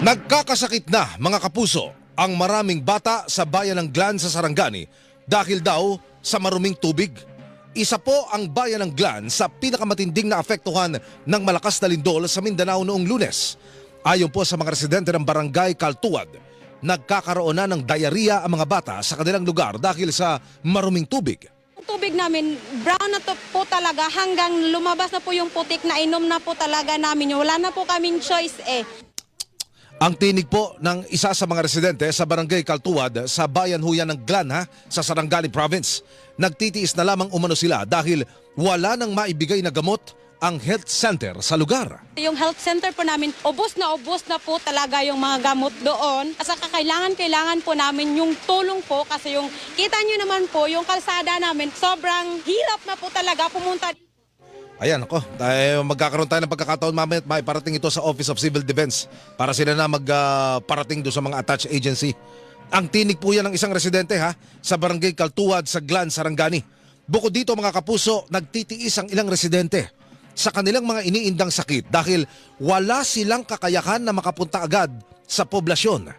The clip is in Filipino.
Nagkakasakit na mga kapuso ang maraming bata sa bayan ng Glan sa Sarangani dahil daw sa maruming tubig. Isa po ang bayan ng Glan sa pinakamatinding naapektuhan ng malakas na lindol sa Mindanao noong Lunes. Ayon po sa mga residente ng barangay Kaltuad, nagkakaroon na ng diarrhea ang mga bata sa kanilang lugar dahil sa maruming tubig. Tubig namin, brown na to po talaga hanggang lumabas na po yung putik na inom na po talaga namin. Wala na po kaming choice eh. Ang tinig po ng isa sa mga residente sa barangay Kaltuad sa bayan huyan ng Glan sa Sarangani Province. Nagtitiis na lamang umano sila dahil wala nang maibigay na gamot ang health center sa lugar. Yung health center po namin, ubos na po talaga yung mga gamot doon. At saka kailangan po namin yung tulong po kasi yung kita nyo naman po yung kalsada namin sobrang hirap na po talaga pumunta. Ayan ako, magkakaroon tayo ng pagkakataon mamaya at maiparating ito sa Office of Civil Defense para sila na magparating doon sa mga attached agency. Ang tinig po yan ng isang residente sa barangay Kaltuad sa Glan, Sarangani. Bukod dito mga kapuso, nagtitiis ang ilang residente sa kanilang mga iniindang sakit dahil wala silang kakayahan na makapunta agad sa poblasyon.